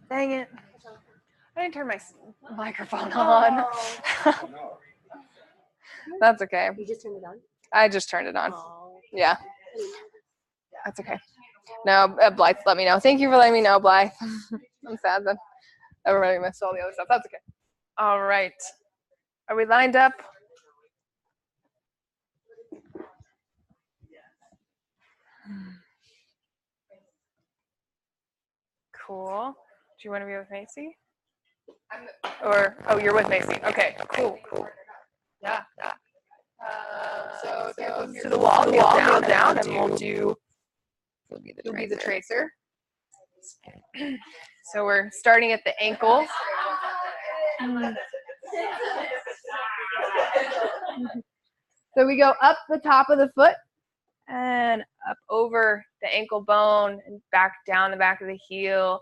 Dang it. I didn't turn my microphone on. That's okay. You just turned it on? I just turned it on. Oh. Yeah. That's okay. No, Blythe let me know. Thank you for letting me know, Blythe. I'm sad that everybody missed all the other stuff. That's okay. All right. Are we lined up? Cool. Do you want to be with Macy? Or, oh, you're with Macy. Okay, cool. Yeah. So to the wall, kneel down, and we'll do, you'll be the tracer. So we're starting at the ankle. So we go up the top of the foot and up over the ankle bone and back down the back of the heel,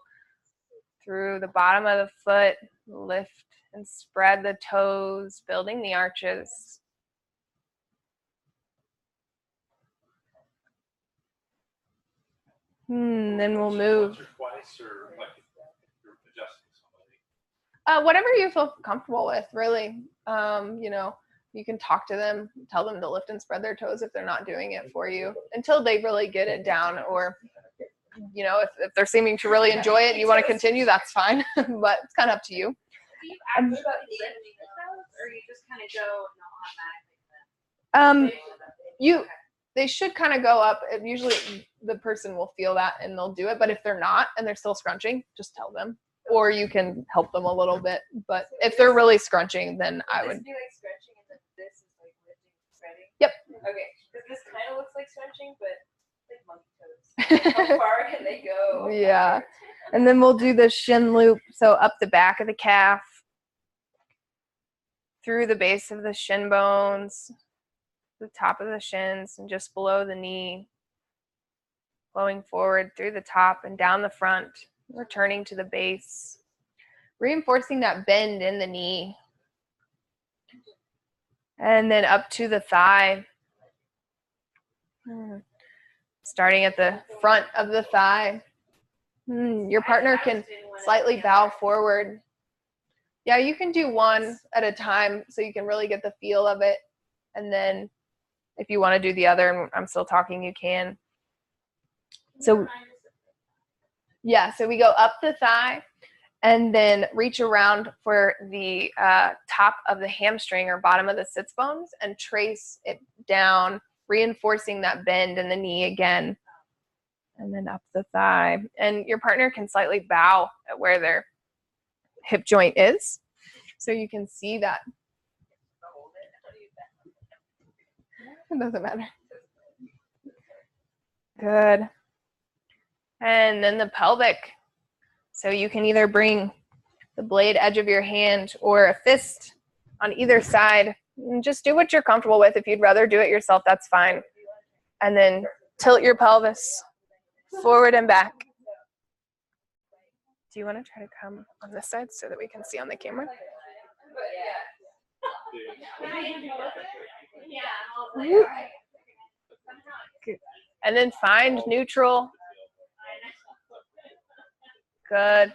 through the bottom of the foot, lift and spread the toes, building the arches. Then we'll move. Whatever you feel comfortable with, really. You know, you can talk to them, tell them to lift and spread their toes if they're not doing it for you until they really get it down, or, you know, if they're seeming to really enjoy it and you want to continue, that's fine. But it's kind of up to you. Do you ask about lifting the toes, or you just kind of go automatically? They should kind of go up. Usually the person will feel that and they'll do it. But if they're not and they're still scrunching, just tell them. Or you can help them a little bit. But if they're really scrunching, then I would. Be like scrunching, and then this is like lifting, spreading. Yep. Okay, because this kind of looks like scrunching, but like monkey toes. How far can they go? Yeah. And then we'll do the shin loop. So up the back of the calf, through the base of the shin bones, the top of the shins, and just below the knee, flowing forward through the top and down the front, returning to the base, reinforcing that bend in the knee, and then up to the thigh, starting at the front of the thigh. Your partner can slightly bow forward. Yeah, you can do one at a time so you can really get the feel of it, and then if you want to do the other, and I'm still talking, you can. So yeah, so we go up the thigh and then reach around for the top of the hamstring or bottom of the sits bones and trace it down, reinforcing that bend in the knee again, and then up the thigh. And your partner can slightly bow at where their hip joint is, so you can see that. It doesn't matter. Good. And then the pelvic. So you can either bring the blade edge of your hand or a fist on either side. And just do what you're comfortable with. If you'd rather do it yourself, that's fine. And then tilt your pelvis forward and back. Do you want to try to come on this side so that we can see on the camera? Good. And then find neutral. Good.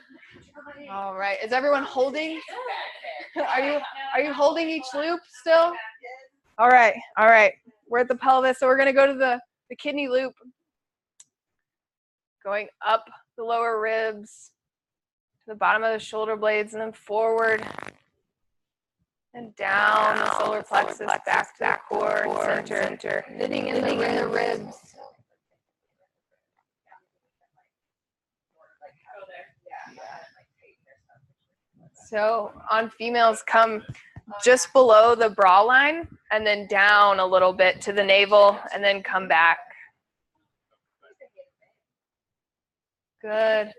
All right. Is everyone holding? Are you holding each loop still? All right. All right. We're at the pelvis, so we're going to go to the kidney loop. Going up the lower ribs to the bottom of the shoulder blades, and then forward and down the solar plexus, back to the core, center, knitting in the ribs. So on females, come just below the bra line and then down a little bit to the navel and then come back. Good.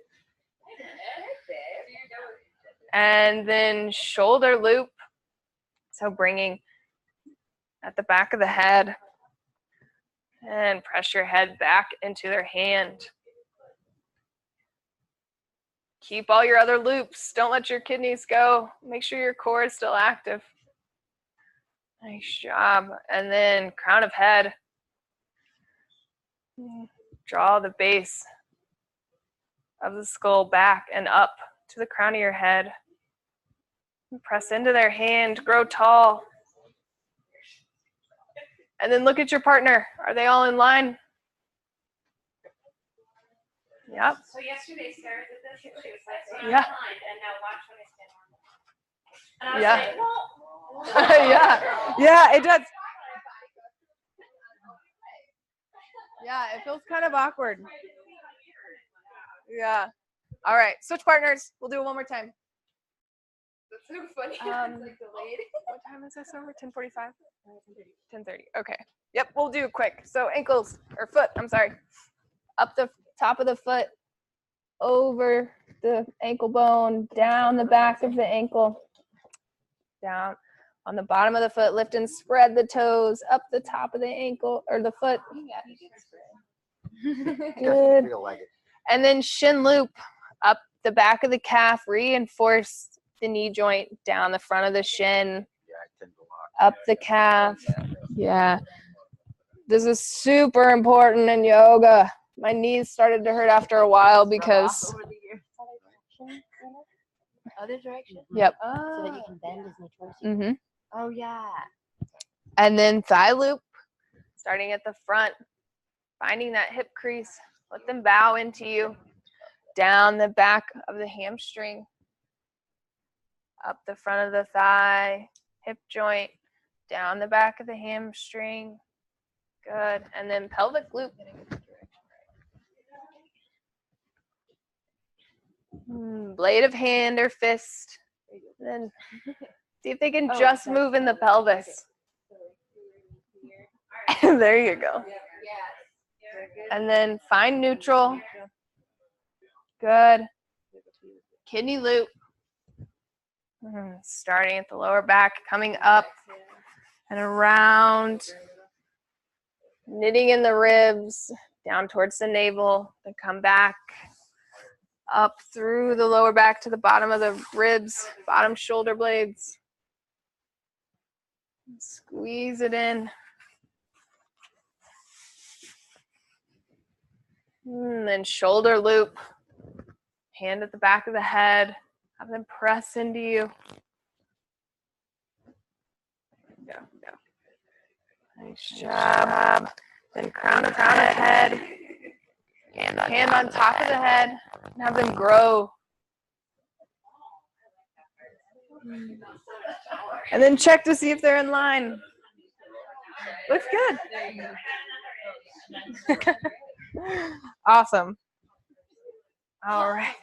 And then shoulder loop. So bringing at the back of the head and press your head back into their hand. Keep all your other loops. Don't let your kidneys go. Make sure your core is still active. Nice job. And then crown of head. Draw the base of the skull back and up to the crown of your head. Press into their hand, grow tall. And then look at your partner. Are they all in line? Yep. So yesterday Sarah did this. She was like, so Yeah. and now watch when I stand on. And I was Yeah. like, no. Yeah. Yeah, it does. Yeah, it feels kind of awkward. Yeah. All right, switch partners. We'll do it one more time. That's so funny. It's like delayed. What time is this over? 10:45? 10:30. Okay. Yep, we'll do it quick. So ankles, or foot, I'm sorry. Up the top of the foot, over the ankle bone, down the back of the ankle, down on the bottom of the foot, lift and spread the toes, up the top of the ankle, or the foot. Good. And then shin loop, up the back of the calf, reinforce the knee joint, down the front of the shin, up the calf. Yeah. This is super important in yoga. My knees started to hurt after a while because. Other direction? Yep. Oh. So that you can bend his knee towards you. Mm-hmm. Oh, yeah. And then thigh loop, starting at the front, finding that hip crease. Let them bow into you. Down the back of the hamstring. Up the front of the thigh, hip joint, down the back of the hamstring. Good. And then pelvic loop. Blade of hand or fist. Then see if they can just move in the pelvis. There you go. And then find neutral. Good. Kidney loop. Starting at the lower back, coming up and around. Knitting in the ribs, down towards the navel, then come back up through the lower back to the bottom of the ribs, bottom shoulder blades. Squeeze it in. And then shoulder loop, hand at the back of the head, have them press into you. Go, go. Nice job. Then crown of head, hand on top of the head, and have them grow. And then check to see if they're in line. Looks good. Awesome. All right.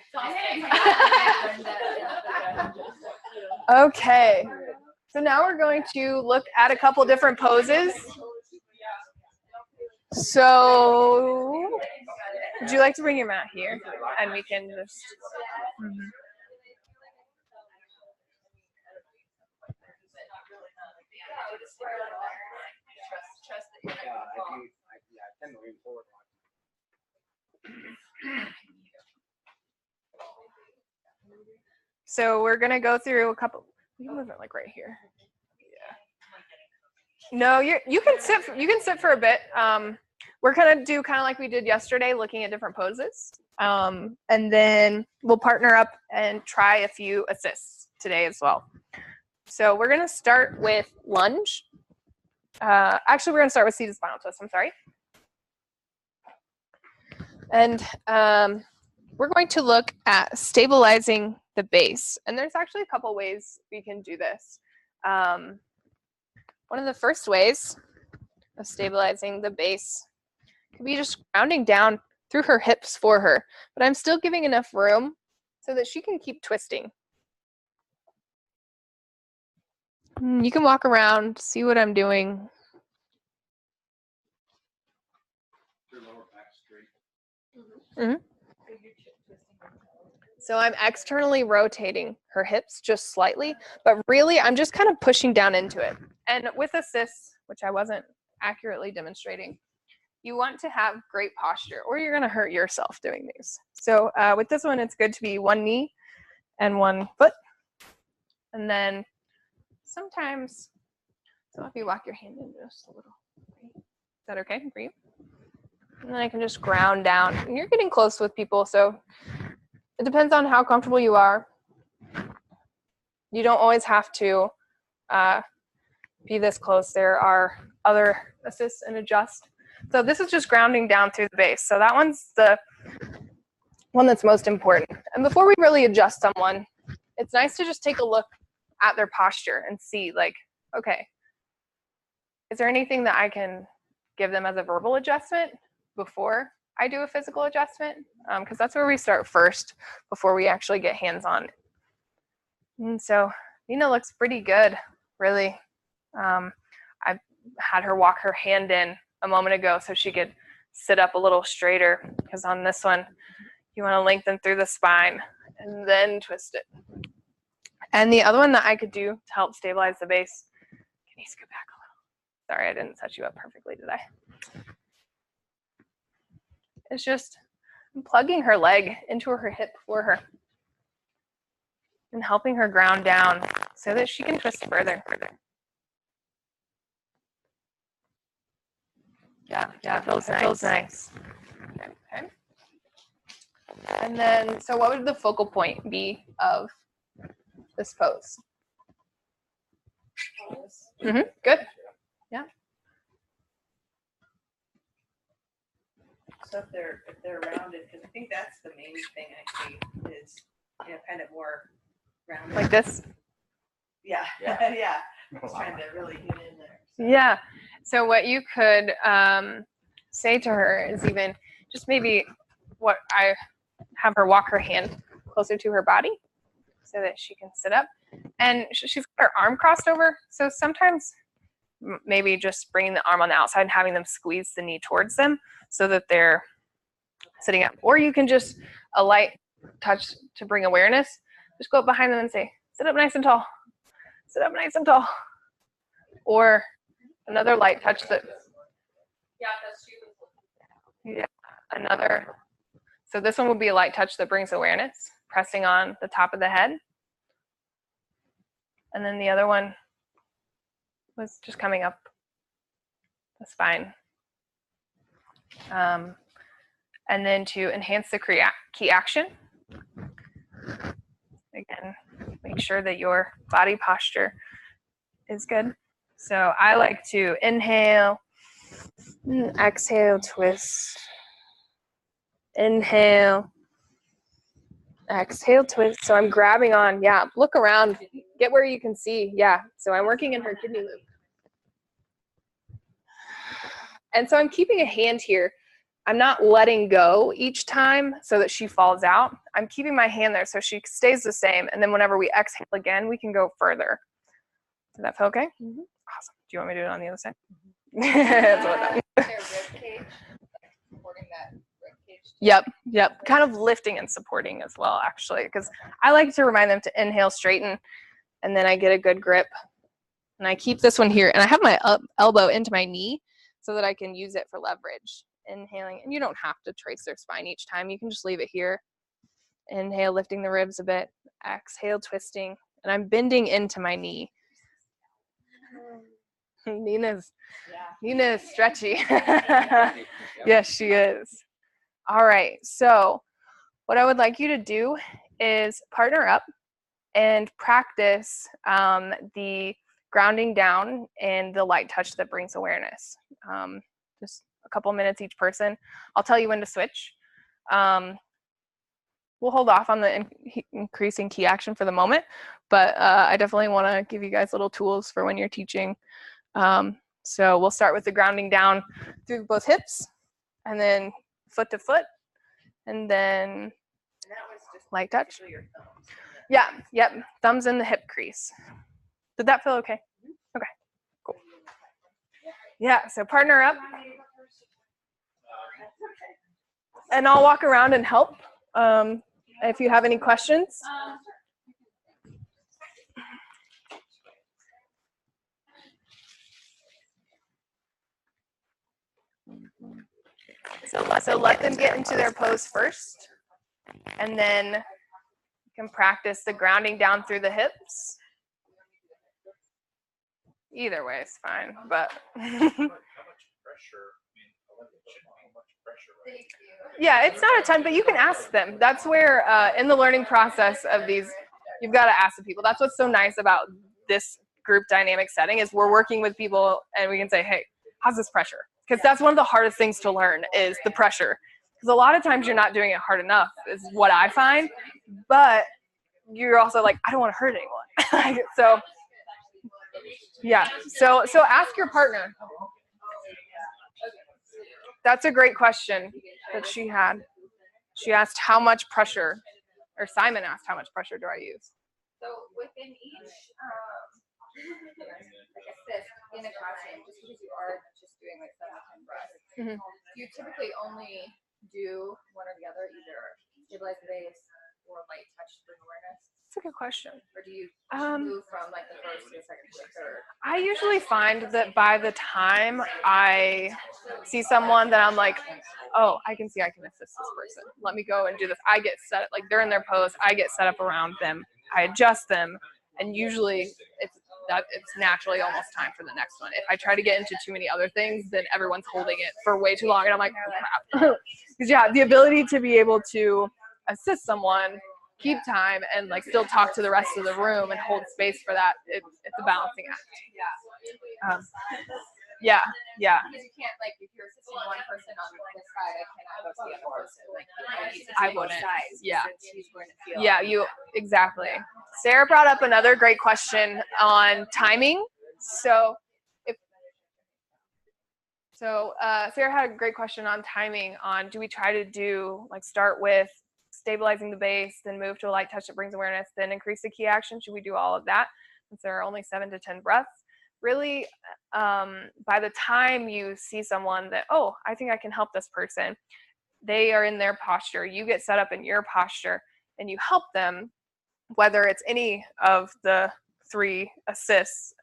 Okay. So now we're going to look at a couple different poses. So, would you like to bring your mat here? And we can just. So we're gonna go through a couple. You can move it like right here. Yeah. No, you can sit for a bit. We're gonna do kind of like we did yesterday, looking at different poses, and then we'll partner up and try a few assists today as well. So we're gonna start with lunge. Actually, we're gonna start with seated spinal twist. I'm sorry. And we're going to look at stabilizing the base. And there's actually a couple ways we can do this. One of the first ways of stabilizing the base could be just grounding down through her hips for her. But I'm still giving enough room so that she can keep twisting. You can walk around, see what I'm doing. Mm-hmm. So I'm externally rotating her hips just slightly, but really I'm just kind of pushing down into it. And with assists, which I wasn't accurately demonstrating, you want to have great posture or you're going to hurt yourself doing these. So with this one, it's good to be one knee and one foot. And then sometimes, so if you walk your hand in just a little, is that okay for you? And then I can just ground down. And you're getting close with people, so It depends on how comfortable you are. You don't always have to be this close. There are other assist and adjust. So this is just grounding down through the base. So that one's the one that's most important. And before we really adjust someone, it's nice to just take a look at their posture and see, like, okay, is there anything that I can give them as a verbal adjustment before I do a physical adjustment? Because that's where we start first before we actually get hands-on. And so Nina looks pretty good, really. I had her walk her hand in a moment ago so she could sit up a little straighter, because on this one, you want to lengthen through the spine and then twist it. And the other one that I could do to help stabilize the base, can you scoot back a little? Sorry, I didn't set you up perfectly, did I? It's just plugging her leg into her hip for her and helping her ground down so that she can twist further. Yeah, it feels nice. Okay. And then, so what would the focal point be of this pose? Good. Yeah. So if they're rounded, because I think that's the main thing I see is, you know, kind of more rounded. Like this? Yeah. Yeah. Just trying to really get in there. So. Yeah. So what you could say to her is even just maybe what I have her walk her hand closer to her body so that she can sit up. And she's got her arm crossed over. So sometimes maybe just bringing the arm on the outside and having them squeeze the knee towards them so that they're sitting up. Or you can just a light touch to bring awareness. Just go up behind them and say, sit up nice and tall. Sit up nice and tall. Or another light touch that. Yeah, another. So this one would be a light touch that brings awareness, pressing on the top of the head. And then the other one was just coming up the spine. And then to enhance the key action, again, make sure that your body posture is good. So I like to inhale, exhale, twist. Inhale, exhale, twist. So I'm grabbing on, yeah, look around, get where you can see, yeah. So I'm working in her kidney loop. And so I'm keeping a hand here. I'm not letting go each time so that she falls out. I'm keeping my hand there so she stays the same. And then whenever we exhale again, we can go further. Does that feel okay? Mm-hmm. Awesome. Do you want me to do it on the other side? Yep. Kind of lifting and supporting as well, actually, because I like to remind them to inhale, straighten, and then I get a good grip. And I keep this one here, and I have my elbow into my knee so that I can use it for leverage. Inhaling, and you don't have to trace their spine each time. You can just leave it here. Inhale, lifting the ribs a bit. Exhale, twisting, and I'm bending into my knee. Nina's stretchy. Yes, she is. All right, so what I would like you to do is partner up and practice the grounding down and the light touch that brings awareness. Just a couple minutes each person. I'll tell you when to switch. We'll hold off on the increasing key action for the moment, but I definitely want to give you guys little tools for when you're teaching. So we'll start with the grounding down through both hips, and then foot to foot, and then light touch. Yeah, yep, thumbs in the hip crease. Did that feel okay? Okay, cool. Yeah, so partner up. And I'll walk around and help if you have any questions. So let them get into their pose first, and then you can practice the grounding down through the hips. Either way is fine, but. How much pressure? I mean, shouldn't be much pressure Yeah, it's not a ton, but you can ask them. That's where in the learning process of these, you've got to ask the people. That's what's so nice about this group dynamic setting is we're working with people and we can say, hey, how's this pressure? Because that's one of the hardest things to learn is the pressure. Because a lot of times you're not doing it hard enough is what I find, but you're also like, I don't want to hurt anyone. So yeah, so ask your partner. That's a great question that she had. She asked how much pressure, or Simon asked how much pressure do I use? So within each like assist in a classroom, just because you are just doing like 7 to 10 breaths, you typically only do one or the other, either stabilize the base or light touch bring awareness. That's a good question. Or do you move from like the first to the second to the third? I usually find that by the time I see someone that I'm like, oh, I can see I can assist this person. Let me go and do this. I get set up, like they're in their pose, I get set up around them. I adjust them, and usually it's naturally almost time for the next one. If I try to get into too many other things, then everyone's holding it for way too long, and I'm like, oh, crap. Because yeah, the ability to be able to assist someone, keep time, and like still talk to the rest of the room and hold space for that, it's a balancing act. Yeah. Because you can't, like, if you're assisting one person on this side, I cannot go to the other person. Like, I wouldn't. Sides, Yeah. she's going to feel. Yeah, exactly. Sarah brought up another great question on timing. So Sarah had a great question on timing on, do we try to do, like, start with stabilizing the base, then move to a light touch that brings awareness, then increase the key action? Should we do all of that since there are only 7 to 10 breaths? Really, by the time you see someone that, oh, I think I can help this person, they are in their posture, you get set up in your posture, and you help them, whether it's any of the 3 assists.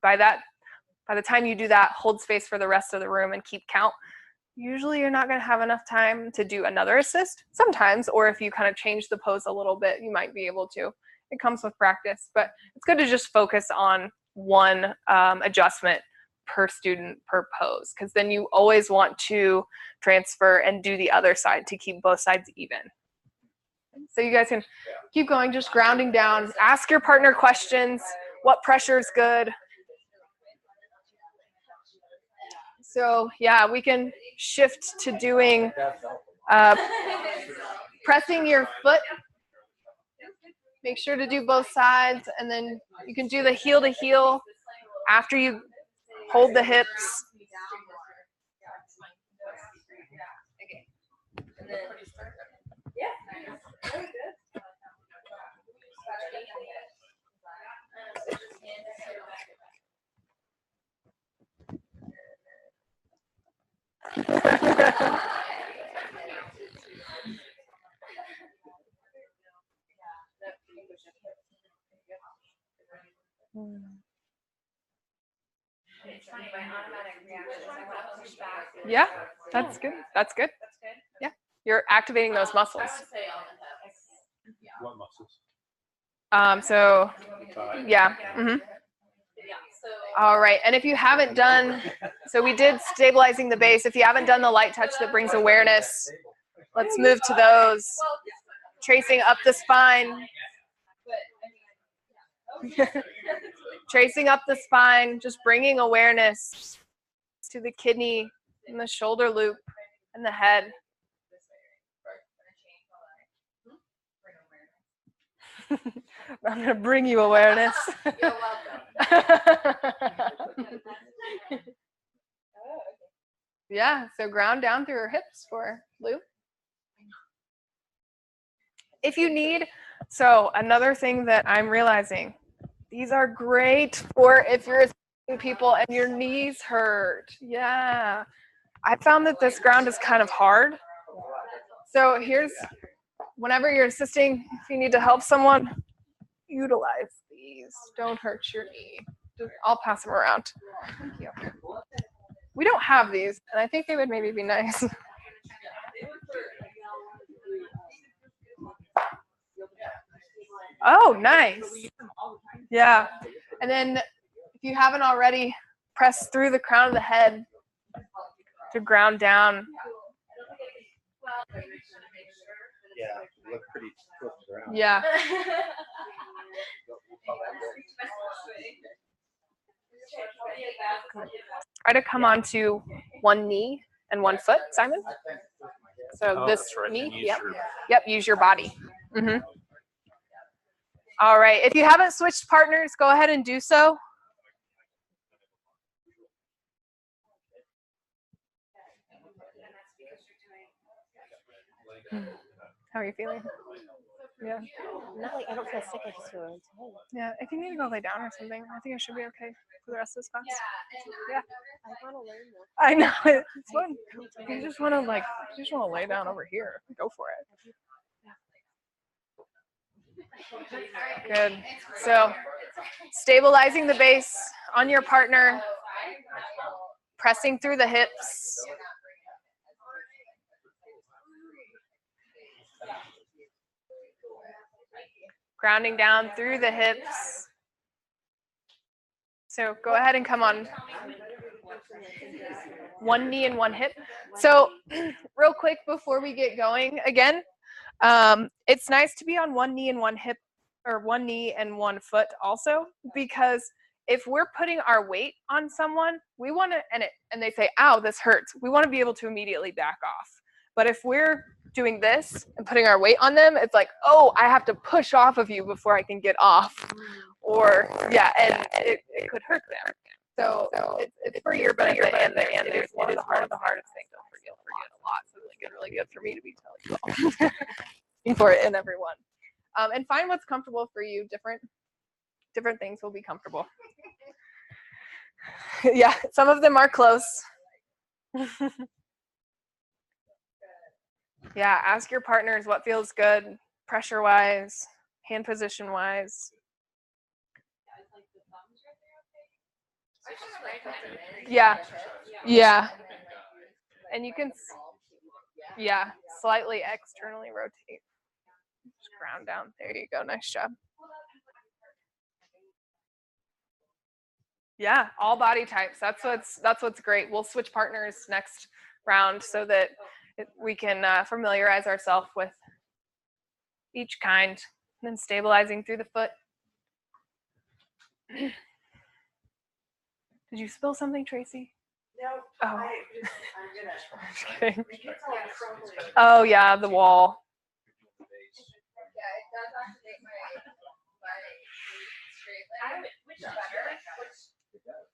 By the time you do that, hold space for the rest of the room and keep count. Usually you're not going to have enough time to do another assist sometimes, or if you kind of change the pose a little bit, you might be able to. It comes with practice, but it's good to just focus on one adjustment per student per pose, because then you always want to transfer and do the other side to keep both sides even. So you guys can keep going, just grounding down. Ask your partner questions. What pressure is good? So yeah, we can shift to doing pressing your foot. Make sure to do both sides, and then you can do the heel to heel after you hold the hips. Yeah, that's good. That's good. Yeah, you're activating those muscles. What muscles? So yeah. All right, and if you haven't done, so we did stabilizing the base. If you haven't done the light touch that brings awareness, let's move to those. Tracing up the spine. Tracing up the spine, just bringing awareness to the kidney and the shoulder loop and the head. I'm going to bring you awareness. You're welcome. Yeah, so ground down through her hips for Lou. If you need, so another thing that I'm realizing, these are great for if you're assisting people and your knees hurt. Yeah, I found that this ground is kind of hard. So here's, whenever you're assisting, if you need to help someone, utilize these. Don't hurt your knee. I'll pass them around. Thank you. We don't have these, and I think they would maybe be nice. Oh, nice. Yeah. And then if you haven't already, press through the crown of the head to ground down. Yeah. Try to come onto one knee and one foot, Simon. So this knee, yep, use your body. All right, if you haven't switched partners, go ahead and do so. How are you feeling? Yeah. Not like I don't feel sick. I just feel really tired. Yeah, if you need to go lay down or something, I think I should be okay for the rest of this class. Yeah. I want to learn more. I know, it's fun. You just want to lay down over here. Go for it. Good. So, stabilizing the base on your partner, pressing through the hips. Grounding down through the hips. So go ahead and come on one knee and one hip. So real quick before we get going again, it's nice to be on one knee and one hip, or one knee and one foot also, because if we're putting our weight on someone, we want to, and they say, ow, this hurts, we want to be able to immediately back off. But if we're doing this and putting our weight on them, it's like, oh, I have to push off of you before I can get off. Or, yeah, and it could hurt them. So it's for your benefit, and it is one of the hardest things. I'll forget a lot, so it's really good for me to be telling you all. For it in everyone. And find what's comfortable for you. Different things will be comfortable. Yeah, some of them are close. Yeah, ask your partners what feels good, pressure-wise, hand position-wise. Yeah, yeah. And you can, yeah, slightly externally rotate. Just ground down. There you go. Nice job. Yeah, all body types. That's what's great. We'll switch partners next round so that we can familiarize ourselves with each kind, and then stabilizing through the foot. Did you spill something, Tracy? No. Oh. I'm Just kidding. Oh yeah, the wall. Yeah, it does activate my straight leg, which is better, which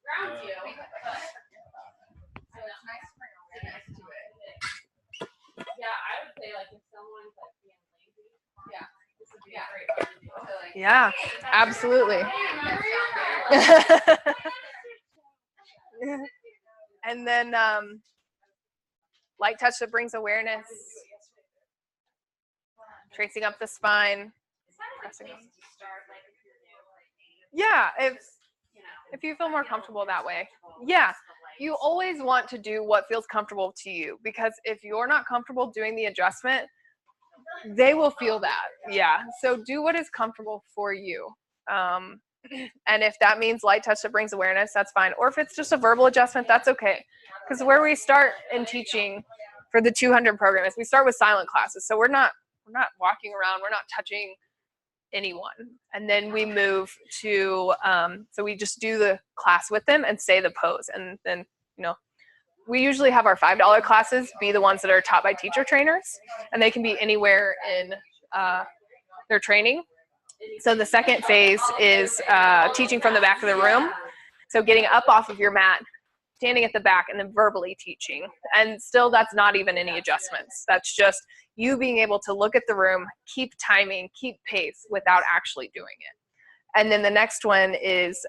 grounds you. So it's nice to bring awareness to it. Yeah, I would say like if someone's like being lazy, yeah, this would be a great way to do it. So, like, Yeah, absolutely. And then light touch that brings awareness. Tracing up the spine. Pressing. Yeah, if you feel more comfortable that way. Yeah, you always want to do what feels comfortable to you, because if you're not comfortable doing the adjustment, they will feel that. Yeah, so do what is comfortable for you. And if that means light touch that brings awareness, that's fine. Or if it's just a verbal adjustment, that's okay. Because where we start in teaching for the 200 program is we start with silent classes. So we're not walking around, we're not touching anyone. And then we move to, so we just do the class with them and say the pose. And then, we usually have our $5 classes be the ones that are taught by teacher trainers, and they can be anywhere in their training. So the second phase is teaching from the back of the room. So getting up off of your mat, standing at the back, and then verbally teaching. And still, that's not even any adjustments. That's just you being able to look at the room, keep timing, keep pace without actually doing it. And then the next one is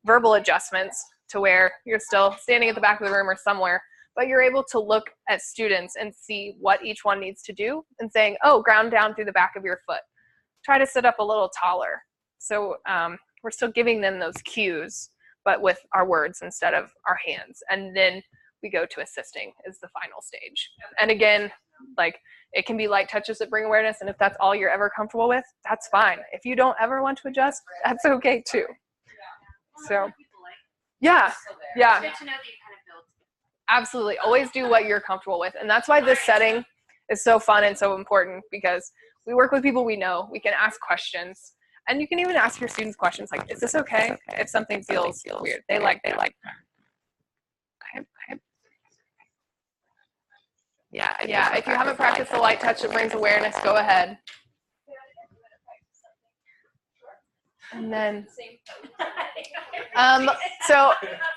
verbal adjustments, to where you're still standing at the back of the room or somewhere, but you're able to look at students and see what each one needs to do and saying, oh, ground down through the back of your foot. Try to sit up a little taller. So we're still giving them those cues, but with our words instead of our hands. And then we go to assisting is the final stage. And again, like, it can be light touches that bring awareness, and if that's all you're ever comfortable with, that's fine. If you don't ever want to adjust, that's okay too. So, yeah. Absolutely. Always do what you're comfortable with. And that's why this setting is so fun and so important, because We work with people we know. We can ask questions. And you can even ask your students questions like, is this okay if something feels weird? They like. Okay. Yeah. If you haven't practiced the light touch that brings awareness, go ahead. And then, so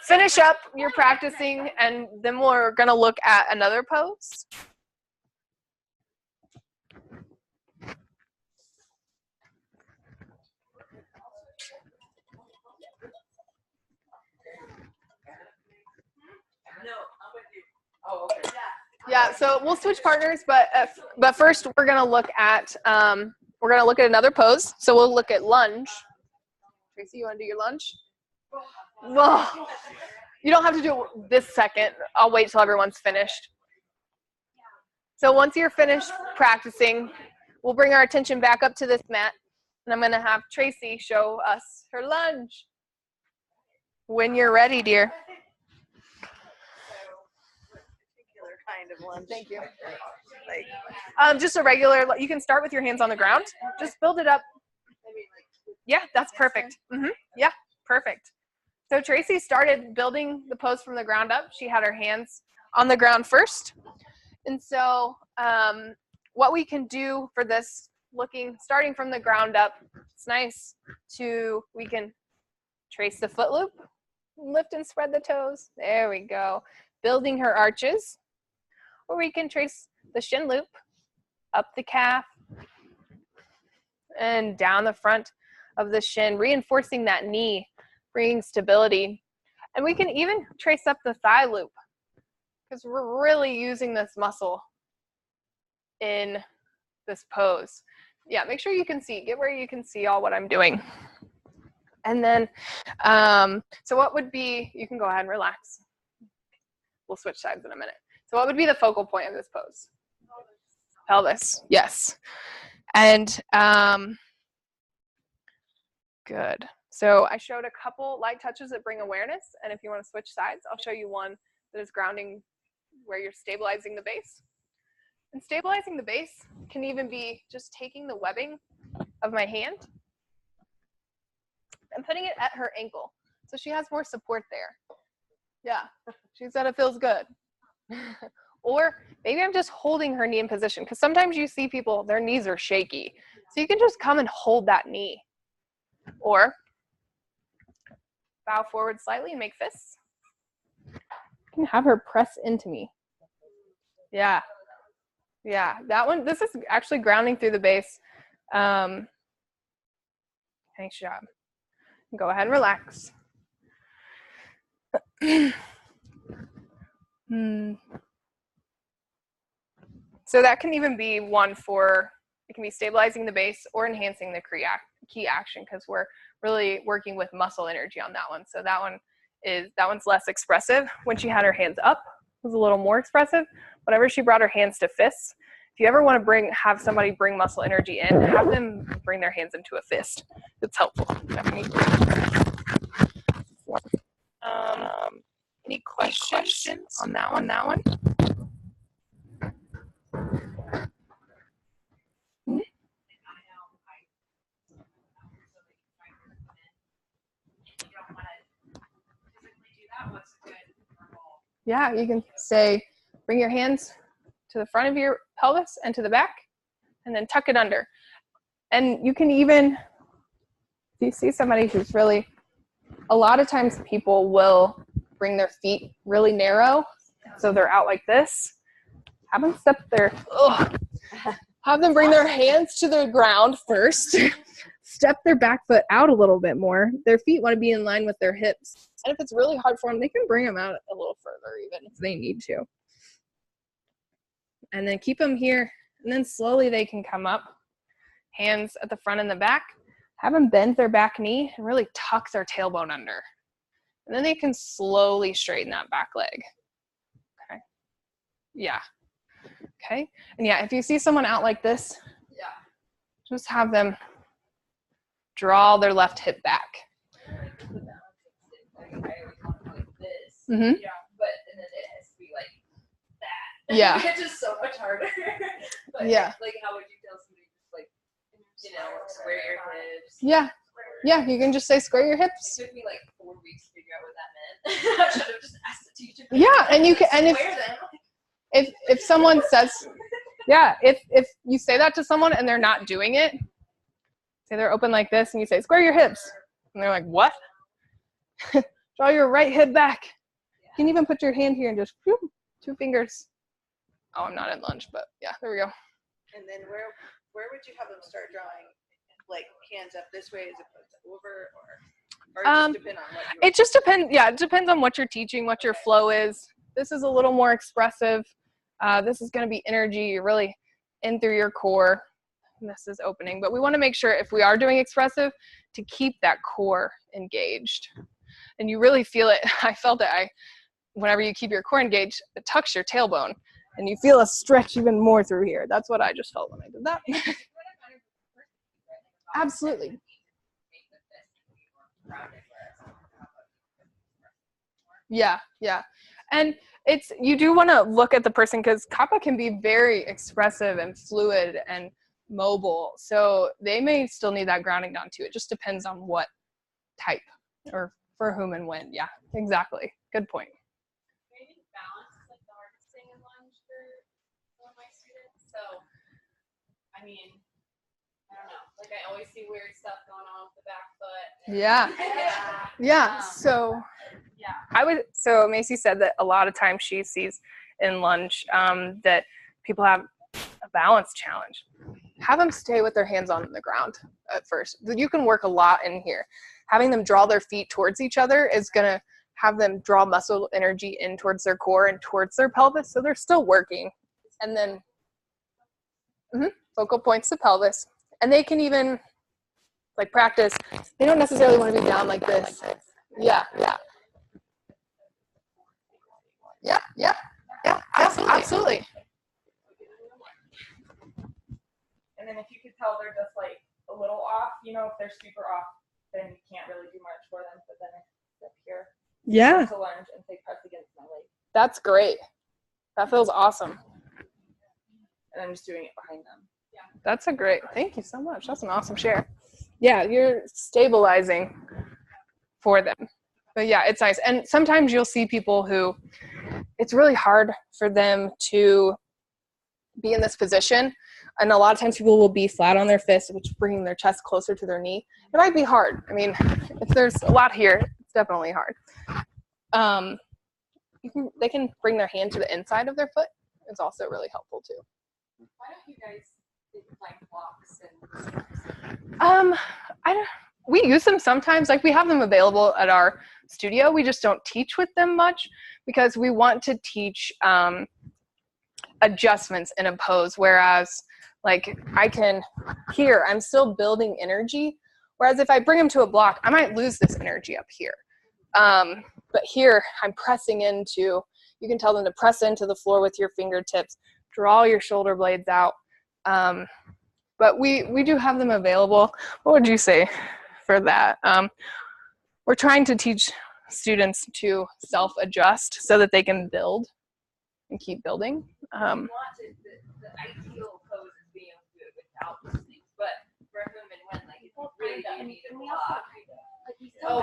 finish up your practicing, and then we're gonna look at another pose. Yeah, so we'll switch partners, but first we're gonna look at another pose. So we'll look at lunge. Tracy, you want to do your lunge? Whoa. You don't have to do it this second. I'll wait till everyone's finished. So once you're finished practicing, we'll bring our attention back up to this mat, and I'm gonna have Tracy show us her lunge. When you're ready, dear. Kind of lunge. Thank you. Like, Just a regular, you can start with your hands on the ground. Just build it up. Yeah, that's perfect. Yeah, perfect. So Tracy started building the pose from the ground up. She had her hands on the ground first. And so what we can do for this, starting from the ground up, it's nice we can trace the foot loop, lift and spread the toes. There we go. Building her arches. Or we can trace the shin loop up the calf and down the front of the shin, reinforcing that knee, bringing stability. And we can even trace up the thigh loop because we're really using this muscle in this pose. Yeah, make sure you can see, get where you can see all what I'm doing. And then, so what would be, you can go ahead and relax. We'll switch sides in a minute. So what would be the focal point of this pose? Pelvis, yes. And good. So I showed a couple light touches that bring awareness. And if you want to switch sides, I'll show you one that is grounding where you're stabilizing the base. And stabilizing the base can even be just taking the webbing of my hand and putting it at her ankle. So she has more support there. Yeah, she said it feels good. Or maybe I'm just holding her knee in position, because sometimes you see people, their knees are shaky. So you can just come and hold that knee. Or bow forward slightly and make fists. You can have her press into me. Yeah. Yeah, that one, this is actually grounding through the base. Nice job. Go ahead and relax. So that can even be one for, it can be stabilizing the base or enhancing the key action, because we're really working with muscle energy on that one. So that one's less expressive. When she had her hands up, it was a little more expressive. Whenever she brought her hands to fists, if you ever want to have somebody bring muscle energy in, have them bring their hands into a fist. It's helpful. Any questions on that one? Yeah, you can say, bring your hands to the front of your pelvis and to the back, and then tuck it under. And you can even, if you see somebody who's really, a lot of times people will bring their feet really narrow, so they're out like this. Have them have them bring their hands to the ground first. Step their back foot out a little bit more. Their feet want to be in line with their hips. And if it's really hard for them, they can bring them out a little further even if they need to. And then keep them here. And then slowly they can come up. Hands at the front and the back. Have them bend their back knee and really tuck their tailbone under. And then they can slowly straighten that back leg. Okay. Yeah. Okay. And yeah, if you see someone out like this, just have them draw their left hip back. Mm-hmm. Yeah, but and then it has to be like that. Yeah. It's just so much harder. But yeah. like how would you tell somebody just you know, square your hips. Yeah. Yeah, you can just say square your hips. It took me like 4 weeks to figure out what that meant. I should have just asked the teacher. Yeah, and you can, and Square them. if someone says, yeah, if you say that to someone and they're not doing it, say they're open like this and you say square your hips, and they're like, what? Draw your right hip back. You can even put your hand here and just whoop, 2 fingers. Oh, I'm not at lunch, but yeah, there we go. And then where would you have them start drawing? Like hands up this way as opposed to over, or it just depend on what you It just depends. Yeah, it depends on what you're teaching, what your flow is. This is a little more expressive. This is going to be energy. You're really in through your core. And this is opening, but we want to make sure if we are doing expressive to keep that core engaged. And you really feel it. I felt it. Whenever you keep your core engaged, it tucks your tailbone, and you feel a stretch even more through here. That's what I just felt when I did that. Absolutely. Yeah, yeah. And you do want to look at the person because kappa can be very expressive and fluid and mobile. So they may still need that grounding down too. It just depends on what type or for whom and when. Yeah, exactly. Good point. I think balance is like the hardest thing in lunge for some of my students. So, I mean, I don't know. Like I always see weird stuff going on with the back foot. Yeah. Yeah. So so Macy said that a lot of times she sees in lunge that people have a balance challenge. Have them stay with their hands on the ground at first. You can work a lot in here. Having them draw their feet towards each other is going to have them draw muscle energy in towards their core and towards their pelvis. So they're still working. And then focal points to pelvis. And they can even like practice. They don't necessarily want to be down like this. Yeah. Absolutely. And then if you could tell they're just like a little off, you know, if they're super off, then you can't really do much for them. But then if up here, Yeah. to lunge and say press against my leg. That's great. That feels awesome. And I'm just doing it behind them. That's a great, thank you so much. That's an awesome share. Yeah, you're stabilizing for them. But yeah, it's nice. And sometimes you'll see people who, it's really hard for them to be in this position. And a lot of times people will be flat on their fists, which is bringing their chest closer to their knee. It might be hard. I mean, if there's a lot here, it's definitely hard. They can bring their hand to the inside of their foot. It's also really helpful too. Why don't you guys think like blocks and We use them sometimes. Like we have them available at our studio. We just don't teach with them much because we want to teach adjustments in a pose. Whereas like I'm still building energy. Whereas if I bring them to a block, I might lose this energy up here. But here I'm pressing into, you can tell them to press into the floor with your fingertips, draw your shoulder blades out. But we do have them available. What would you say for that? We're trying to teach students to self-adjust so that they can build and keep building. The ideal pose is being able to do it without those things. But for women, when like it's really do need a block.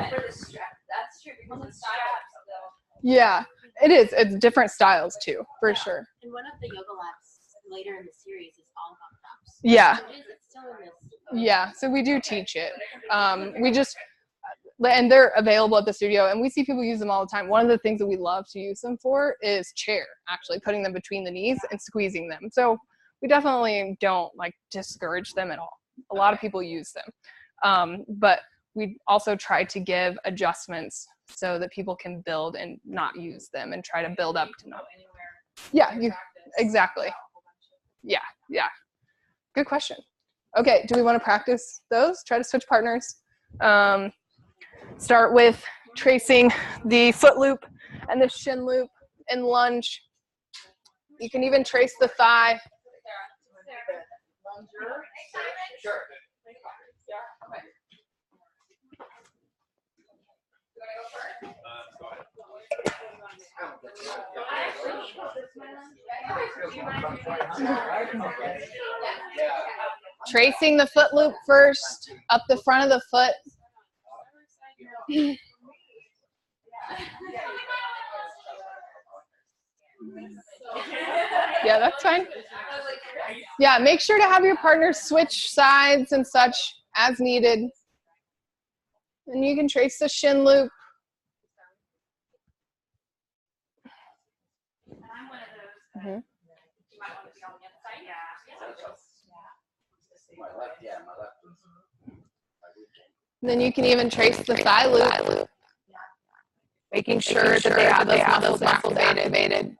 For the strap, that's true because the straps though. Yeah, it is. It's different styles too, for sure. And one of the yoga labs later in the series is all about props. Yeah. So it's still in this. Yeah, so we do teach it. And they're available at the studio, and we see people use them all the time. One of the things that we love to use them for is chair, actually putting them between the knees and squeezing them. So we definitely don't like discourage them at all. A lot of people use them, but we also try to give adjustments so that people can build and not use them and try to build up to not. Yeah, exactly. Yeah. Good question. Okay, do we want to practice those? Try to switch partners. Start with tracing the foot loop and the shin loop in lunge. You can even trace the thigh. Sure. Tracing the foot loop first, up the front of the foot. Yeah, that's fine. Yeah, make sure to have your partner switch sides and such as needed. And you can trace the shin loop. Mm-hmm. And then you can even trace the thigh loop, making sure that they have those muscles activated.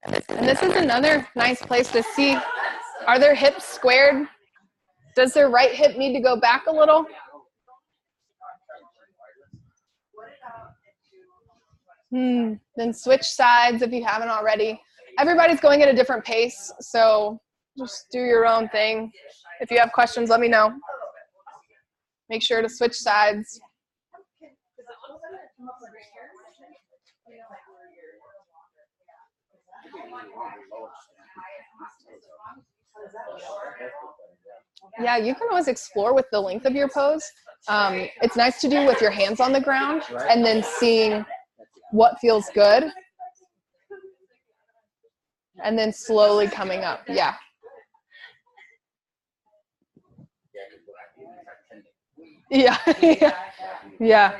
And this is another nice place to see, are their hips squared? Does their right hip need to go back a little? Then switch sides if you haven't already. Everybody's going at a different pace, so just do your own thing. If you have questions, let me know. Make sure to switch sides. Yeah, you can always explore with the length of your pose. It's nice to do with your hands on the ground and then seeing what feels good. And then slowly coming up, yeah. Yeah, yeah.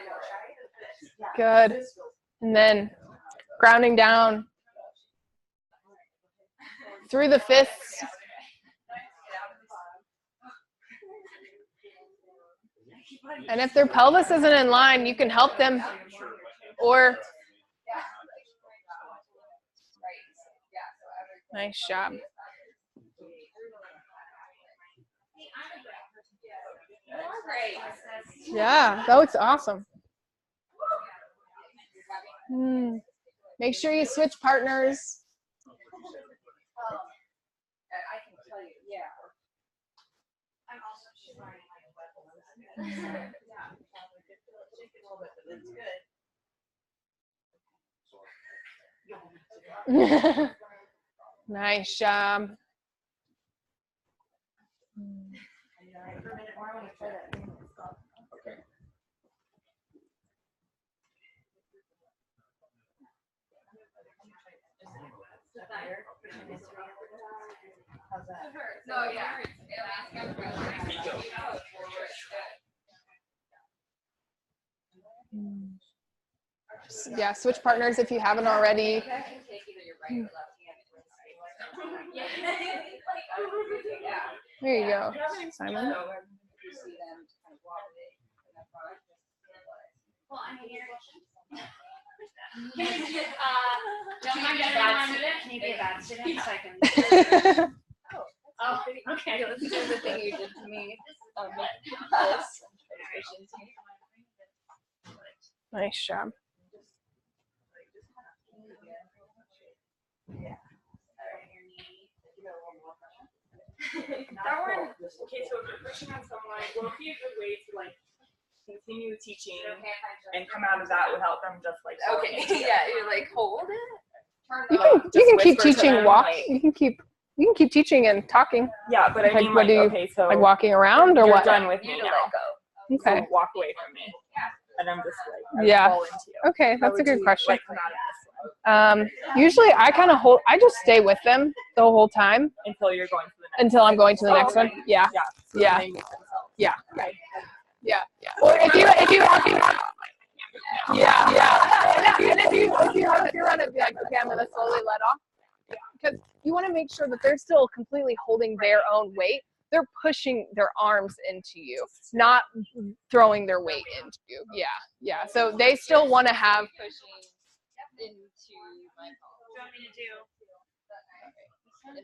Good. And then grounding down through the fists. And if their pelvis isn't in line, you can help them, or nice job. Yeah, that looks awesome. Make sure you switch partners. I can tell you, yeah. I'm also Nice job. No, yeah. Yeah, switch partners if you haven't already. There you go, Simon. Can you be a bad student so I can? Oh, okay. Let's do the thing you did to me. Nice job. That one, okay, so if you're pushing on someone, will it be a good way to like continue teaching and come out of that without them just like Okay, yeah, you're like, hold it. You can keep teaching walk. You can keep teaching and talking. Yeah, but I mean, what do you, okay, so like walking around or you're what? done with me now. Okay. So walk away from me, and I'm just like, Yeah. fall into you. Okay, that's a good question. Like, come out of this one? Usually I kind of I just stay with them the whole time until you're going to the next. until I'm going to the next one. Yeah. Yeah. So Yeah. they make themselves. Yeah. Okay. Yeah. Or if you if you run it, be like, okay, I'm gonna slowly let off. Because you want to make sure that they're still completely holding their own weight. They're pushing their arms into you, not throwing their weight into you. Yeah, yeah. So they still want to have Pushing into my phone. What do you want me to do?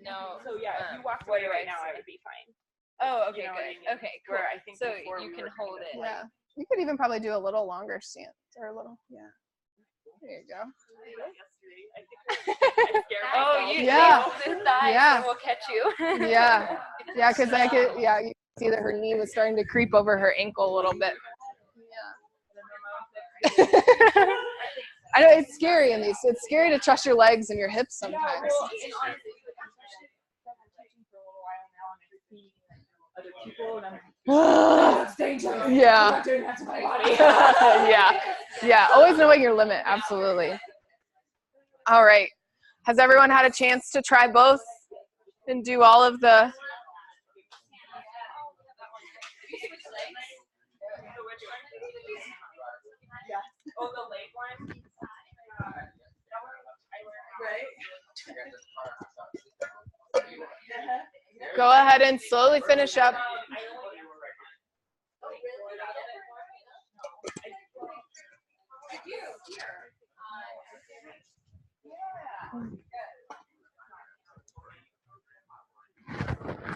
No. So yeah, if you walked away right now, I would be fine. Oh, okay, You know what I good. mean? Okay, cool. Where I think So before you we can were hold it. Yeah, you could even probably do a little longer stance or a little. Yeah. There you go. Oh, you Yeah. hold the thighs Yeah. and we'll catch you. Yeah, yeah, because I could. Yeah, you can see that her knee was starting to creep over her ankle a little bit. Yeah. I know it's scary in these. It's scary to trust your legs and your hips sometimes. any other people, and I'm like, Yeah. dangerous. I'm not doing that to my body. Yeah. Always knowing your limit. Absolutely. All right. Has everyone had a chance to try both and do all of the? Oh, the late one. Go ahead and slowly finish up.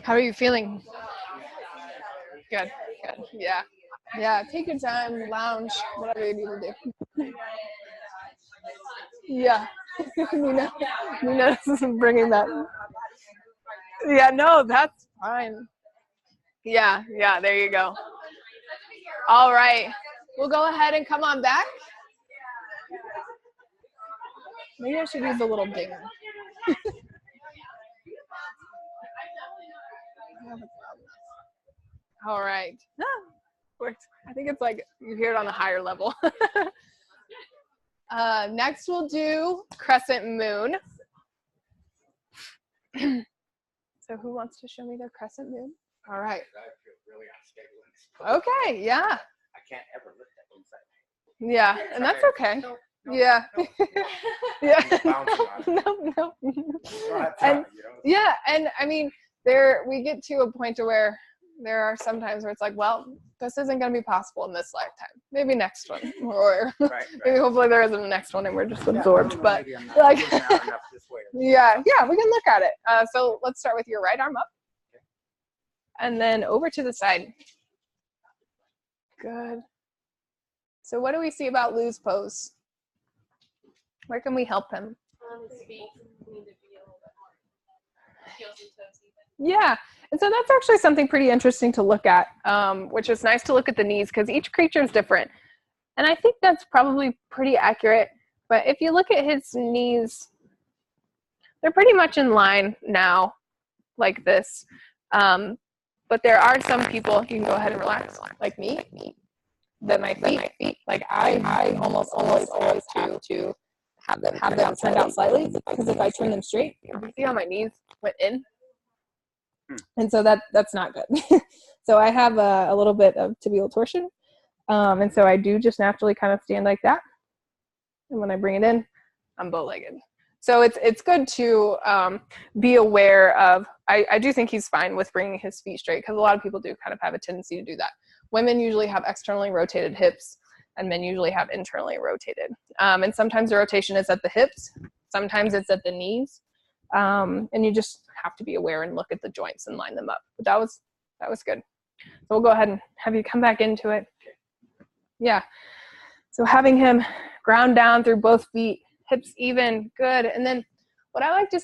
How are you feeling? Good. Yeah, take your time, lounge, whatever you need to do. Yeah. Nina isn't bringing that. Yeah, no, that's fine. Yeah, there you go. All right. We'll go ahead and come on back. Maybe I should use a little dinger. All right. Worked. I think it's like you hear it on a higher level. Next, we'll do crescent moon. So who wants to show me their crescent moon? All right. I feel really unstable. Okay, yeah. I can't ever lift that inside. Yeah, and that's okay. Yeah. No. And yeah, and I mean, we get to a point to where there are some times where it's like, well, this isn't going to be possible in this lifetime. Maybe next one, or maybe hopefully there isn't a next one and we're just absorbed. But like, yeah, we can look at it. So let's start with your right arm up, and then over to the side. Good. So what do we see about Lou's pose? Where can we help him? His feet need to be a little bit more. Heels and toes even. Yeah, and so that's actually something pretty interesting to look at, which is nice to look at the knees because each creature is different. And I think that's probably pretty accurate. But if you look at his knees, they're pretty much in line now, like this. But there are some people, you can go ahead and relax, like me, that my feet, like I almost always have to have them turned out slightly, because if I turn them straight, you see how my knees went in? And so that's not good. So I have a little bit of tibial torsion. And so I do just naturally kind of stand like that. And when I bring it in, I'm bow-legged. So it's good to be aware of, I do think he's fine with bringing his feet straight, because a lot of people do kind of have a tendency to do that. Women usually have externally rotated hips, and men usually have internally rotated. And sometimes the rotation is at the hips, sometimes it's at the knees. And you just have to be aware and look at the joints and line them up. But that was good. So we'll go ahead and have you come back into it. Yeah. So having him ground down through both feet, hips even, good. And then what I like to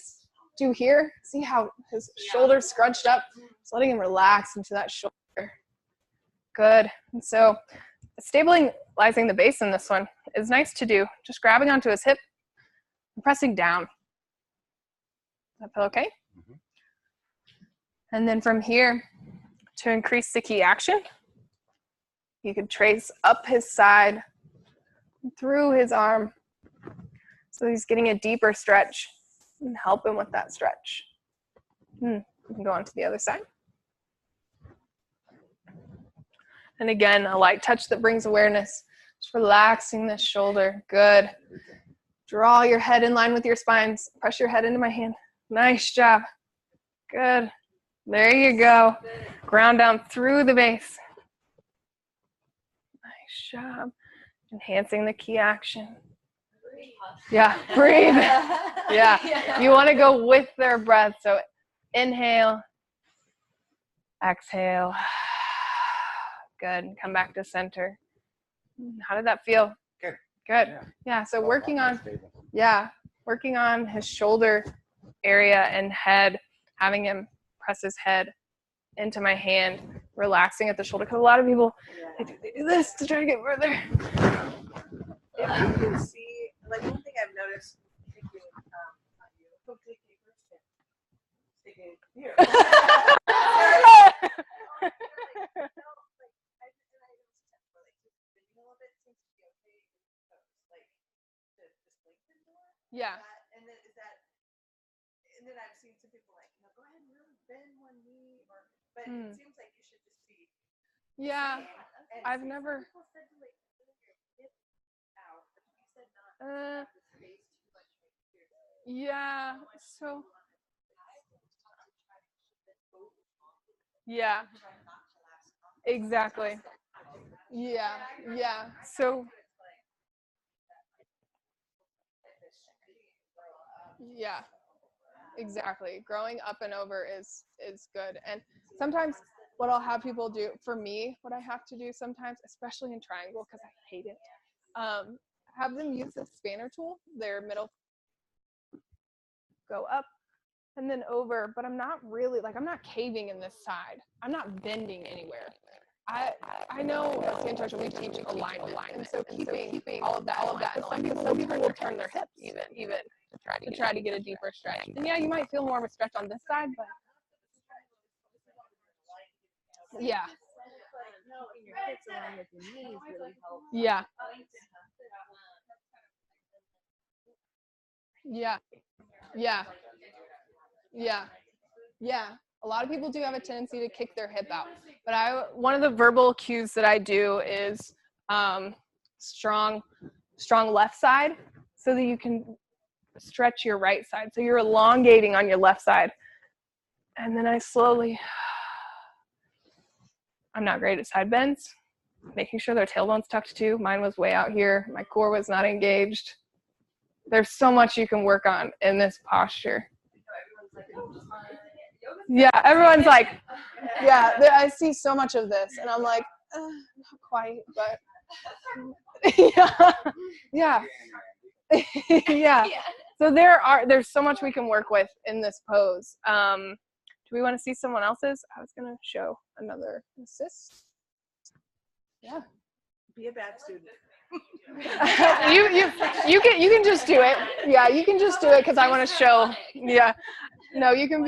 do here, see how his shoulders scrunched up, just letting him relax into that shoulder. Good. And so stabilizing the base in this one is nice to do. Just grabbing onto his hip and pressing down. Does that feel okay? Mm-hmm. And then from here, to increase the key action, you can trace up his side, through his arm, so he's getting a deeper stretch, and help him with that stretch. You can go on to the other side. And again, a light touch that brings awareness. Just relaxing this shoulder. Good. Draw your head in line with your spine. Press your head into my hand. Nice job. Good. There you go. Ground down through the base. Nice job. Enhancing the key action. Yeah, breathe. Yeah, you want to go with their breath. So inhale, exhale. Good. Come back to center. How did that feel? Good. Yeah, so working on his shoulder area and head, having him press his head into my hand, relaxing at the shoulder, because a lot of people they do this to try to get further. If you can see, like, one thing I've noticed thinking on you, here. some people like, no, go ahead and really bend one knee, or but Mm. it seems like you should just be. Yeah, And I've some never. people said to like move your hip out, but you said not to have the space too much right here. Yeah. So. Yeah. Exactly. Yeah. Yeah. So. Yeah. Exactly. Growing up and over is good. And sometimes what I'll have people do, for me, what I have to do sometimes, especially in triangle, because I hate it, have them use the spanner tool, their middle, go up and then over, but I'm not really, like, I'm not caving in this side. I'm not bending anywhere. I know at Santosha we teach alignment, and so keeping all of that, and some people will turn their hips even to try to get a deeper stretch. And yeah, you might feel more of a stretch on this side, but yeah. Keeping your hips aligned with your knees really helps. Yeah. Yeah. Yeah. Yeah. Yeah. A lot of people do have a tendency to kick their hip out. But one of the verbal cues that I do is strong left side so that you can stretch your right side. So you're elongating on your left side. And then I slowly, I'm not great at side bends, making sure their tailbone's tucked too. Mine was way out here. My core was not engaged. There's so much you can work on in this posture. Yeah, everyone's like, yeah, I see so much of this, and I'm like, not quite, but yeah. Yeah. So there's so much we can work with in this pose. Do we want to see someone else's? I was gonna show another assist. Yeah. Be a bad student. you can just do it. Yeah, you can just do it because I want to show. Yeah. No, you can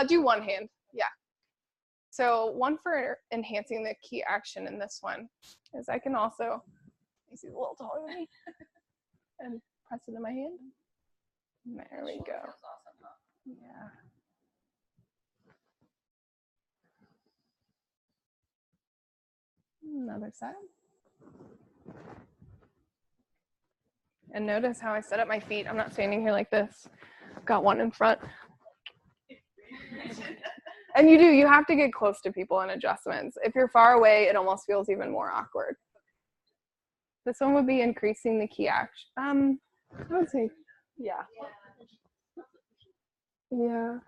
do one hand. Yeah. So one for enhancing the key action in this one is I can also, you see a little taller than me, and press it in my hand. There we go. Yeah. Another side. And notice how I set up my feet. I'm not standing here like this. I've got one in front. And you have to get close to people in adjustments. If you're far away, it almost feels even more awkward. This one would be increasing the key action. I would say, yeah. Yeah.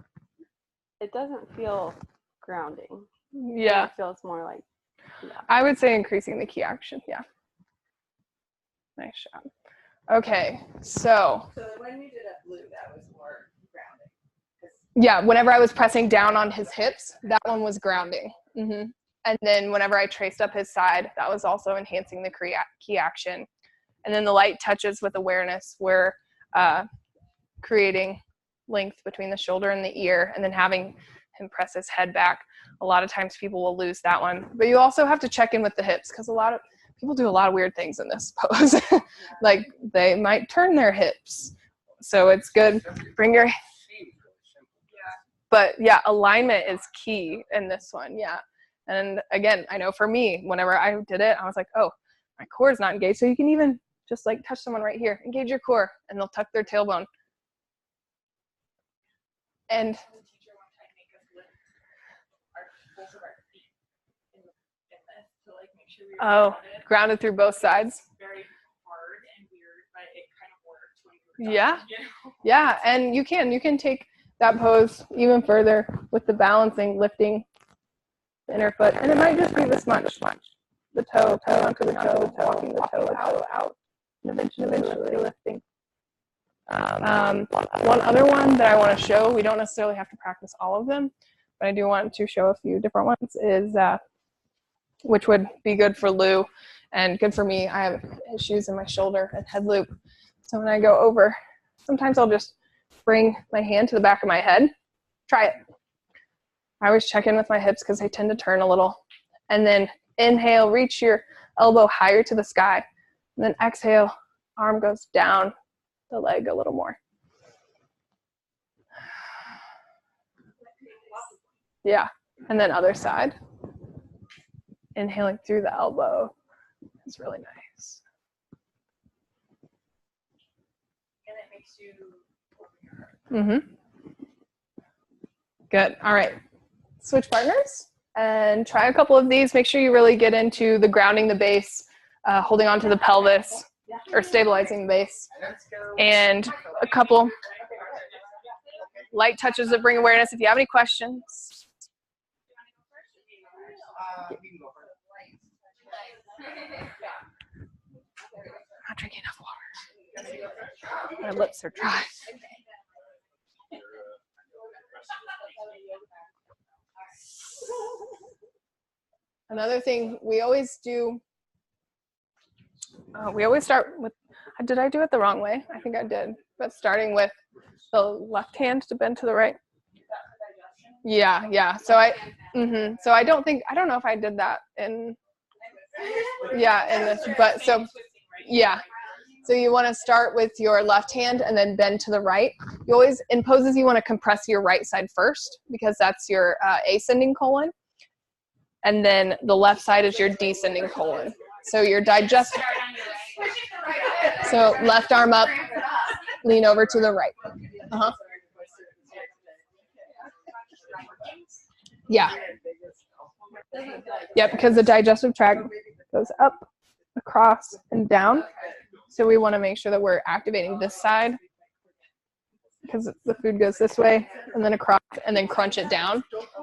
It doesn't feel grounding. Yeah. It feels more like, yeah. I would say increasing the key action. Yeah. Nice job. Okay, so when you did a blue, that was more grounding. Yeah, whenever I was pressing down on his hips, that one was grounding. Mm-hmm. And then whenever I traced up his side, that was also enhancing the key action. And then the light touches with awareness, we're creating length between the shoulder and the ear, and then having him press his head back. A lot of times people will lose that one. But you also have to check in with the hips, because a lot of people do a lot of weird things in this pose. Like they might turn their hips. So it's good. Bring your, but yeah, alignment is key in this one. Yeah. And again, I know for me, whenever I did it, I was like, oh, my core is not engaged. So you can even just like touch someone right here, engage your core, and they'll tuck their tailbone. And oh, grounded through both sides. Very hard and weird, but it kind of worked when you were Yeah. done, you know? Yeah, and you can take that pose even further with the balancing, lifting the inner foot, and it might just be this much. The toe onto the toe, walking the toe out, and eventually lifting. One other one that I want to show, we don't necessarily have to practice all of them, but I do want to show a few different ones, is which would be good for Lou and good for me. I have issues in my shoulder and head loop. So when I go over, sometimes I'll just bring my hand to the back of my head. Try it. I always check in with my hips because they tend to turn a little. And then inhale, reach your elbow higher to the sky. And then exhale, arm goes down the leg a little more. Yeah, and then other side. Inhaling through the elbow. It's really nice. And it makes you Good. All right. Switch partners and try a couple of these. Make sure you really get into the grounding the base, holding onto the pelvis or stabilizing the base. And a couple light touches that bring awareness. If you have any questions. I'm not drinking enough water. My lips are dry. Another thing we always do, we always start with, did I do it the wrong way? I think I did, but starting with the left hand to bend to the right. Yeah. So I don't know if I did that in this, but so, yeah. So you want to start with your left hand and then bend to the right. You always, in poses, you want to compress your right side first because that's your ascending colon. And then the left side is your descending colon. So your digestive. So left arm up, lean over to the right. Yeah. Yep, because the digestive tract goes up, across, and down. So we want to make sure that we're activating this side because the food goes this way and then across and then crunch it down.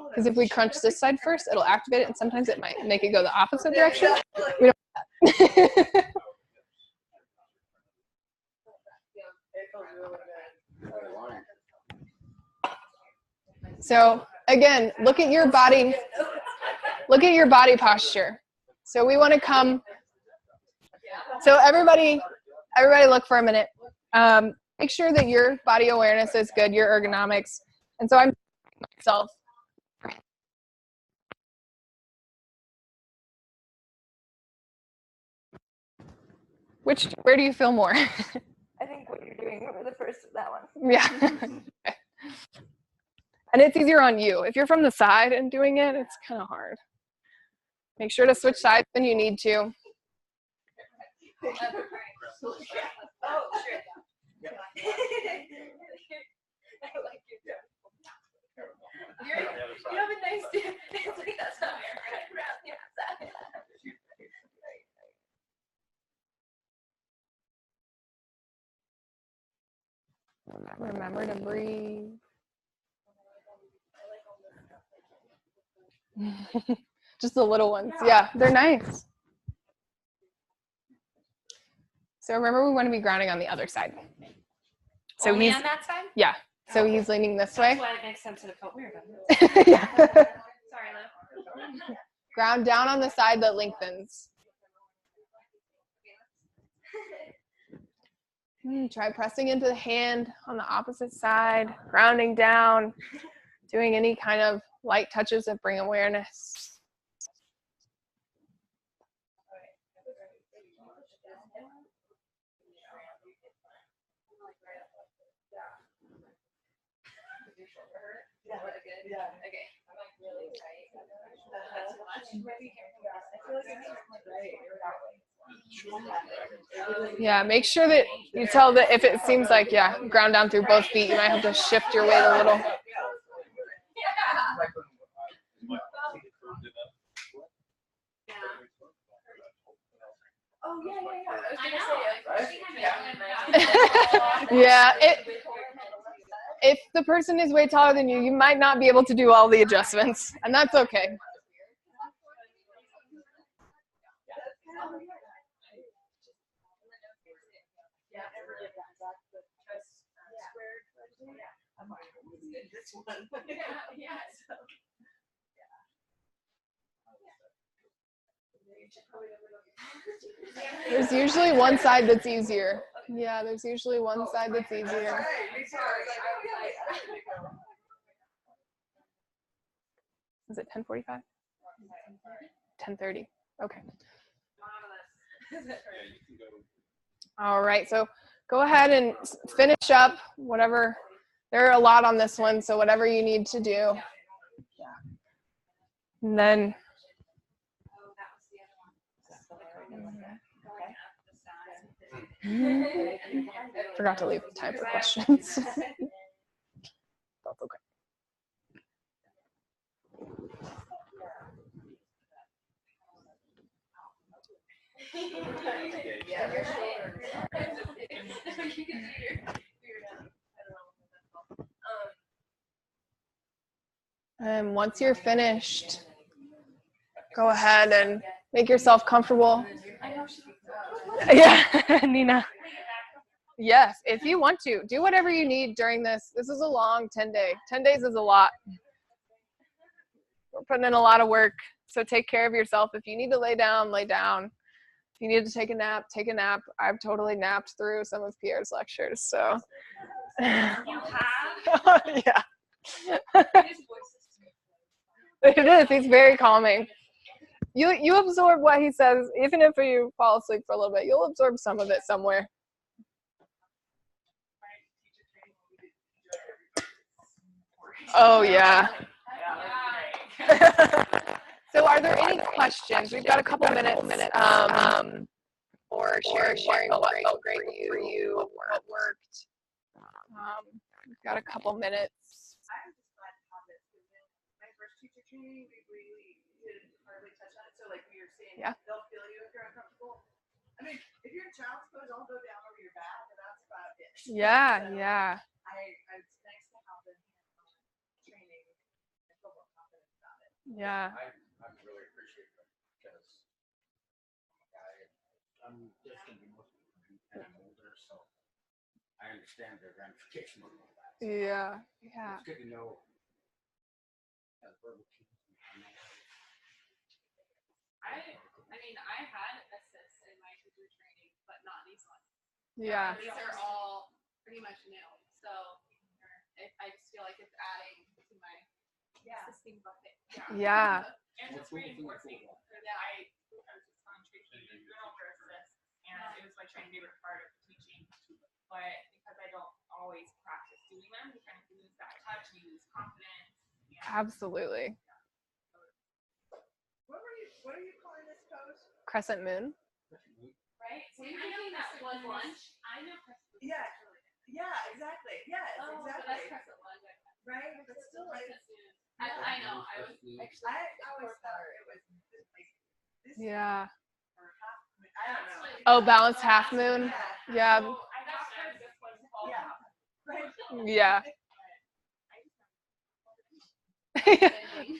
Because if we crunch this side first, it'll activate it and sometimes it might make it go the opposite direction. We don't So again, look at your body posture. So we want to come, so everybody look for a minute. Make sure that your body awareness is good, your ergonomics. And so I'm myself. Where do you feel more? I think what you're doing over the first of that one. Yeah. And it's easier on you. If you're from the side and doing it, it's kind of hard. Make sure to switch sides when you need to. You have a nice day. It's like that's not around the outside. Remember to breathe. Just the little ones. Yeah, they're nice. So remember, we want to be grounding on the other side. So Only he's on that side? Yeah. So he's leaning this way. That's why it makes sense that it felt weird. Yeah. Sorry, Lou. Ground down on the side that lengthens. Try pressing into the hand on the opposite side, grounding down, doing any kind of light touches that bring awareness. Yeah, make sure that you tell that if it seems like, ground down through both feet, you might have to shift your weight a little. Oh, yeah. Yeah, if the person is way taller than you, you might not be able to do all the adjustments, and that's okay. There's usually one side that's easier. Yeah, there's usually one side that's easier. Is it 10:45? 10:30. Okay. All right, so go ahead and finish up whatever. There are a lot on this one, so whatever you need to do. Yeah. And then forgot to leave time for questions. That's okay. And once you're finished, go ahead and make yourself comfortable. Yeah, Nina. Yes, if you want to, do whatever you need during this. This is a long 10-day. 10 days is a lot. We're putting in a lot of work, so take care of yourself. If you need to lay down, lay down. If you need to take a nap, take a nap. I've totally napped through some of Pierre's lectures, so. You have? Yeah. It is. He's very calming. You absorb what he says, even if you fall asleep for a little bit. You'll absorb some of it somewhere. Oh yeah. So, are there any questions? We've got a couple minutes. Or sharing what felt great for you, what worked. We've got a couple minutes. I'm just glad to have this because in my first teacher training, we really didn't hardly touch on it. So like we were saying, they'll feel you if you're uncomfortable. I mean, if you're in child's pose, I'll go down over your back, and that's about it. Yeah, so yeah. It's nice to have them training and feel more confident about it. Yeah. I really appreciate that because I'm just going to be most and I'm older, so I understand the ramifications of all that. So Yeah. Yeah. it's good to know as verbal cues. I mean, I had assists in my teacher training, but not these ones. Yeah. These are all pretty much new. So I just feel like it's adding to my assisting bucket. Yeah. And it's reinforcing that I was just on training general for assist, and it was my favorite part of teaching. But because I don't always practice doing them, you kind of lose that touch, you lose confidence. Absolutely. What are you calling this pose? Crescent moon. Right? So I know that one lunch. I know crescent moon. Yeah. Yeah, exactly. Yes, Oh, exactly. so that's crescent lunch. Right? But still, like, I know. I was actually. I always thought it was like this. Yeah. Or half. I don't know. Oh, balanced half moon. Yeah. So I got heard this one called Right. Yeah.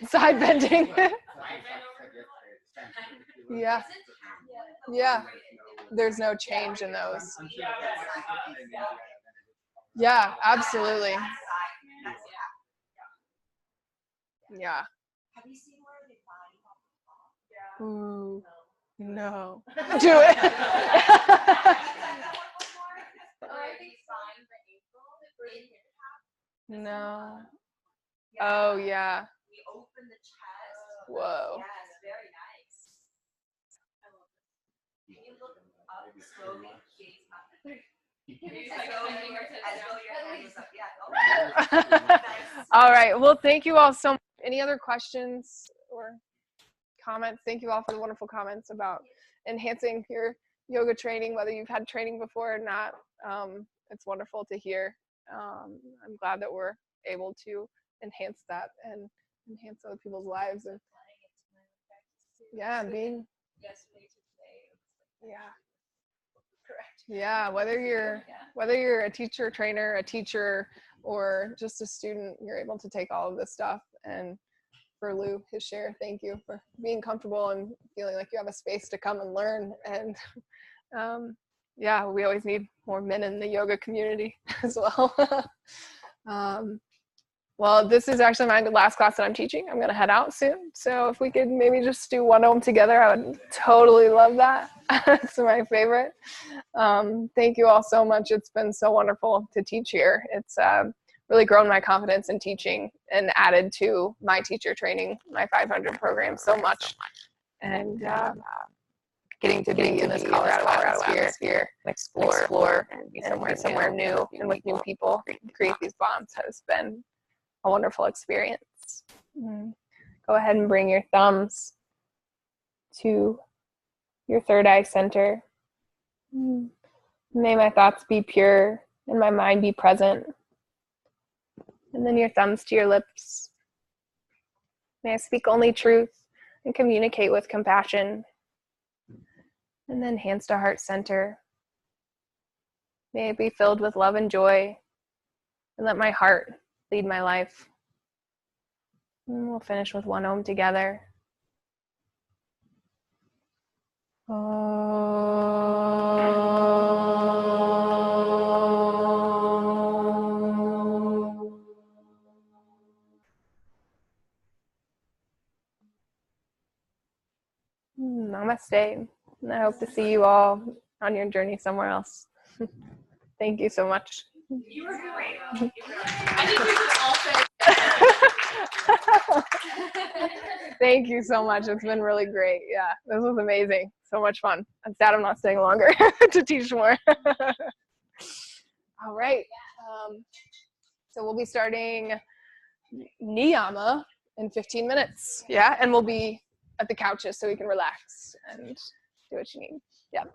Side bending. Yeah. Yeah. There's no change in those. Yeah, absolutely. Yeah. Have you seen where they body on the top? Ooh. No. Do it. No. Oh, yeah. We open the chest. Whoa. Yes, very nice. I love it. Can you look up slowly? Gaze up. As though your hand was up. Yeah. Nice. All right. Well, thank you all so much. Any other questions or comments? Thank you all for the wonderful comments about enhancing your yoga training, whether you've had training before or not. It's wonderful to hear. I'm glad that we're able to enhance that and enhance other people's lives. And yeah, being correct. Yeah, whether you're a teacher, trainer, a teacher, or just a student, you're able to take all of this stuff. And for Lou, his share, thank you for being comfortable and feeling like you have a space to come and learn. And yeah, we always need more men in the yoga community as well. Well, this is actually my last class that I'm teaching. I'm going to head out soon. So if we could maybe just do one of them together, I would totally love that. It's my favorite. Thank you all so much. It's been so wonderful to teach here. It's really grown my confidence in teaching and added to my teacher training, my 500 program so much. And getting to be in this Colorado atmosphere and explore and be somewhere new and with new people and create these bonds has been a wonderful experience. Go ahead and bring your thumbs to your third eye center. May my thoughts be pure and my mind be present. And then your thumbs to your lips. May I speak only truth and communicate with compassion. And then hands to heart center. May it be filled with love and joy, and let my heart lead my life. And we'll finish with one Om together. Namaste. And I hope to see you all on your journey somewhere else. Thank you so much. You were great. I think we should also. Thank you so much. It's been really great. Yeah, this was amazing. So much fun. I'm sad I'm not staying longer to teach more. All right. So we'll be starting Niyama in 15 minutes. Yeah, and we'll be at the couches so we can relax and do what you need. Yeah.